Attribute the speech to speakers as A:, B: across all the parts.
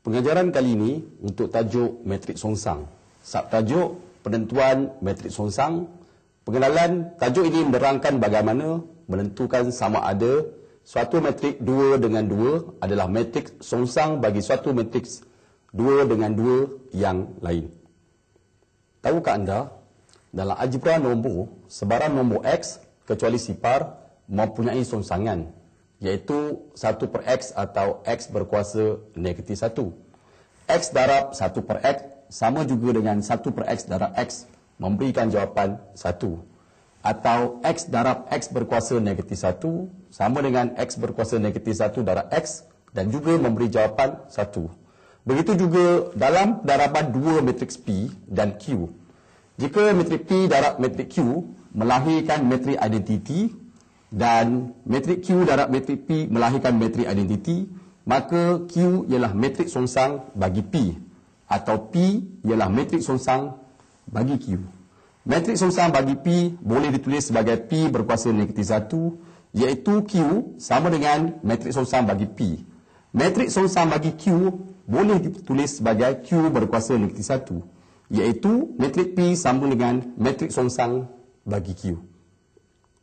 A: Pengajaran kali ini untuk tajuk metrik songsang. Subtajuk penentuan metrik songsang. Pengenalan tajuk ini menerangkan bagaimana menentukan sama ada suatu metrik 2 dengan 2 adalah metrik songsang bagi suatu metrik 2 dengan 2 yang lain. Tahukah anda, dalam algebra nombor, sebarang nombor X kecuali sifar mempunyai songsangan, iaitu 1 per X atau X berkuasa negatif 1. X darab 1 per X sama juga dengan 1 per X darab X memberikan jawapan 1. Atau X darab X berkuasa negatif 1 sama dengan X berkuasa negatif 1 darab X dan juga memberi jawapan 1. Begitu juga dalam daraban dua matriks P dan Q. Jika metrik P darab metrik Q melahirkan metrik identiti dan metrik Q darab metrik P melahirkan metrik identiti, maka Q ialah metrik songsang bagi P atau P ialah metrik songsang bagi Q. Metrik songsang bagi P boleh ditulis sebagai P berkuasa negatif 1, iaitu Q sama dengan metrik songsang bagi P. Metrik songsang bagi Q boleh ditulis sebagai Q berkuasa negatif 1, iaitu metrik P sama dengan metrik songsang bagi Q.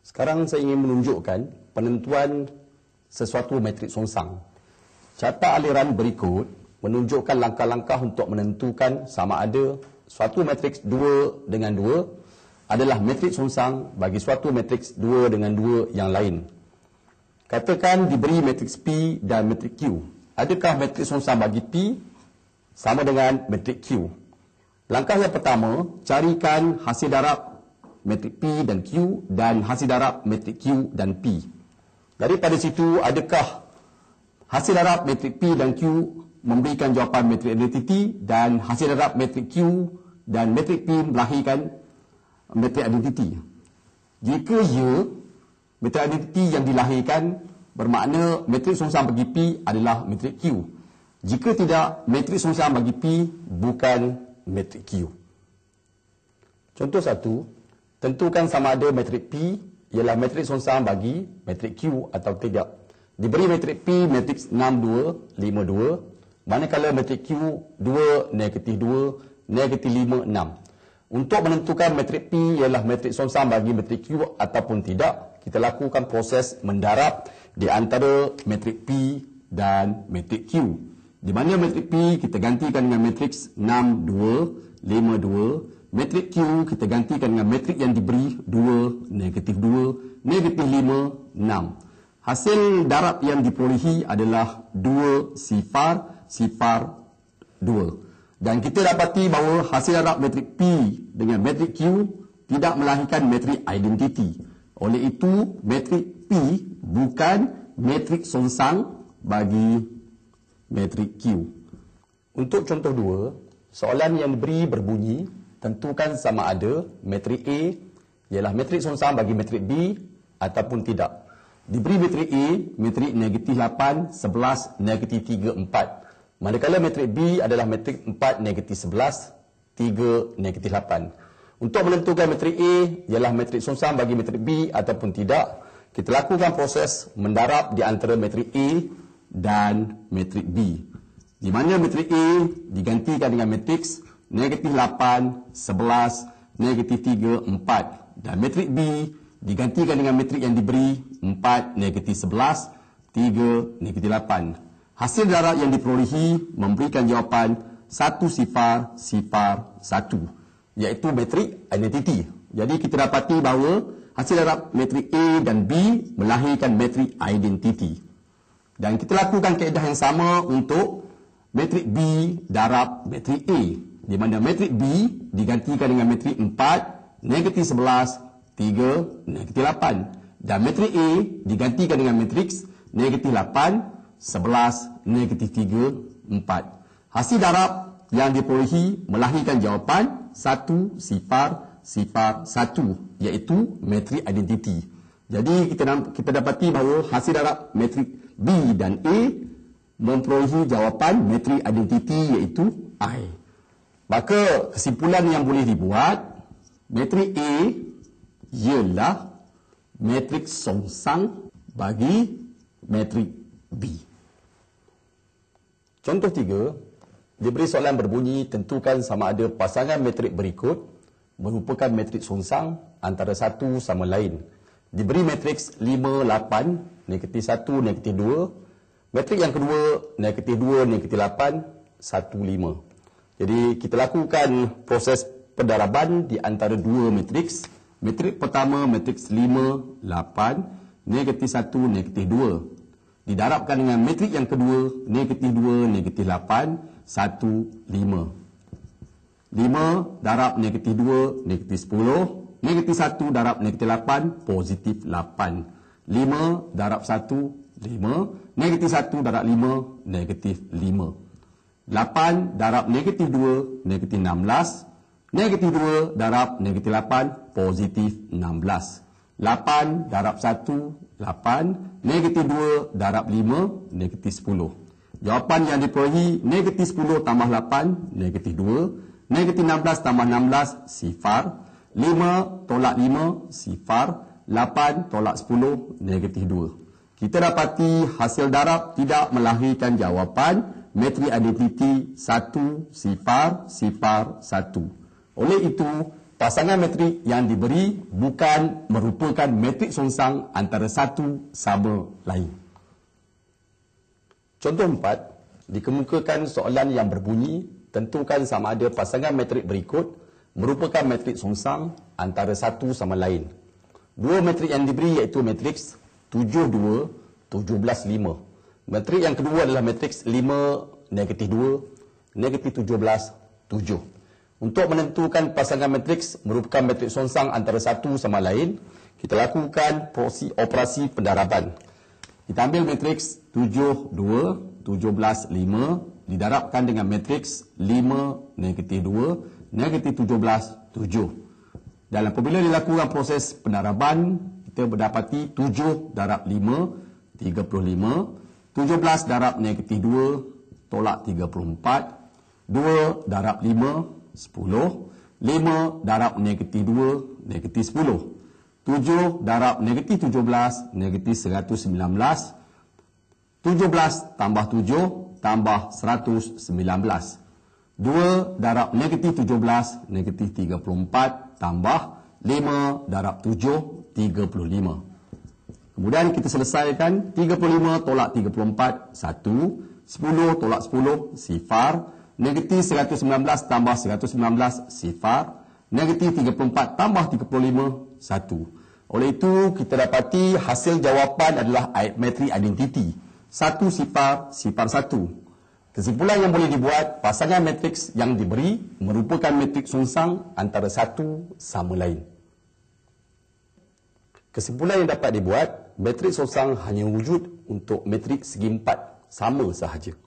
A: Sekarang saya ingin menunjukkan penentuan sesuatu metrik songsang. Carta aliran berikut menunjukkan langkah-langkah untuk menentukan sama ada suatu matriks 2 dengan 2 adalah metrik songsang bagi suatu matriks 2 dengan 2 yang lain. Katakan diberi matriks P dan matriks Q. Adakah matriks songsang bagi P sama dengan matriks Q? Langkah yang pertama, carikan hasil darab metrik P dan Q dan hasil darab metrik Q dan P. Daripada situ, adakah hasil darab metrik P dan Q memberikan jawapan metrik identiti dan hasil darab metrik Q dan metrik P melahirkan metrik identiti? Jika ya, metrik identiti yang dilahirkan bermakna metrik songsang bagi P adalah metrik Q. Jika tidak, metrik songsang bagi P bukan metrik Q. Contoh 1, tentukan sama ada metrik P ialah metrik songsang bagi metrik Q atau tidak. Diberi metrik P matriks 6, 2, 5, 2, manakala metrik Q 2, negatif 2, negatif 5, 6. Untuk menentukan metrik P ialah metrik songsang bagi metrik Q ataupun tidak, kita lakukan proses mendarab di antara metrik P dan metrik Q. Di mana metrik P kita gantikan dengan matriks 6, 2, 5, 2. Metrik Q kita gantikan dengan metrik yang diberi 2, negatif 2, negatif 5, 6. Hasil darab yang diperolehi adalah 2 sifar, sifar 2. Dan kita dapati bahawa hasil darab metrik P dengan metrik Q tidak melahirkan metrik identiti. Oleh itu, metrik P bukan metrik songsang bagi metrik Q. Untuk contoh 2, soalan yang diberi berbunyi, tentukan sama ada metrik A ialah metrik songsang bagi metrik B ataupun tidak. Diberi metrik A, metrik negatif 8, 11, negatif 3, 4. Manakala metrik B adalah metrik 4, negatif 11, 3, negatif 8. Untuk menentukan metrik A ialah metrik songsang bagi metrik B ataupun tidak, kita lakukan proses mendarab di antara metrik A dan metrik B. Di mana metrik A digantikan dengan matriks negatif 8, 11, negatif 3, 4. Dan metrik B digantikan dengan metrik yang diberi 4, negatif 11, 3, negatif 8. Hasil darab yang diperolehi memberikan jawapan 1 sifar, sifar 1, iaitu metrik identiti. Jadi kita dapati bahawa hasil darab metrik A dan B melahirkan metrik identiti. Dan kita lakukan kaedah yang sama untuk metrik B darab metrik A, di mana metrik B digantikan dengan metrik 4, negatif 11, 3, negatif 8. Dan metrik A digantikan dengan matriks negatif 8, 11, negatif 3, 4. Hasil darab yang diperolehi melahirkan jawapan 1 sifar, sifar 1, iaitu metrik identiti. Jadi kita dapati bahawa hasil darab metrik B dan A memperolehi jawapan metrik identiti iaitu I. Maka kesimpulan yang boleh dibuat, metrik A ialah metrik songsang bagi metrik B. Contoh 3, Diberi soalan berbunyi, tentukan sama ada pasangan metrik berikut merupakan metrik songsang antara satu sama lain. Diberi matriks 5, 8, negatif 1, negatif 2. Metrik yang kedua, negatif 2, negatif 8, 1, 5. Jadi kita lakukan proses pendaraban di antara dua matriks. Metrik pertama, matriks 5, 8, negatif 1, negatif 2. Didarabkan dengan metrik yang kedua, negatif 2, negatif 8, 1, 5. 5 darab negatif 2, negatif 10. Negatif 1 darab negatif 8, positif 8. 5 darab 1, 5. Negatif 1 darab 5, negatif 5. 8 darab negatif 2, negatif 16. Negatif 2 darab negatif 8, positif 16. 8 darab 1, 8. Negatif 2 darab 5, negatif 10. Jawapan yang diperolehi negatif 10 tambah 8, negatif 2. Negatif 16 tambah 16, sifar. 5 tolak 5, sifar. 8 tolak 10, negatif 2. Kita dapati hasil darab tidak melahirkan jawapan metrik identiti 1, sifar, sifar, 1. Oleh itu, pasangan metrik yang diberi bukan merupakan metrik songsang antara satu sama lain. Contoh 4, dikemukakan soalan yang berbunyi, tentukan sama ada pasangan metrik berikut merupakan metrik songsang antara satu sama lain. Dua metrik yang diberi iaitu matriks 7, 2, 17, 5. Metrik yang kedua adalah matriks 5, negatif 2, negatif 17, 7. Untuk menentukan pasangan matriks merupakan metrik songsang antara satu sama lain, kita lakukan operasi pendaraban. Kita ambil matriks 7, 2, 17, 5 didarabkan dengan matriks 5, negatif 2, negatif 17, 7. Dan apabila dilakukan proses pendaraban, kita mendapati 7 darab 5, 35. 17 darab negatif 2, tolak 34. 2 darab 5, 10. 5 darab negatif 2, negatif 10. 7 darab negatif 17, negatif 119. 17 tambah 7 tambah 119. 2 darab negatif 17, negatif 34 tambah 5 darab 7, 35. Kemudian kita selesaikan 35 tolak 34, 1. 10 tolak 10, sifar. Negatif 119 tambah 119, sifar. Negatif 34 tambah 35, 1. Oleh itu, kita dapati hasil jawapan adalah metrik identiti. 1 sifar, sifar 1. Kesimpulan yang boleh dibuat, pasangan matriks yang diberi merupakan metrik songsang antara satu sama lain. Kesimpulan yang dapat dibuat, metrik songsang hanya wujud untuk metrik segi 4 sama sahaja.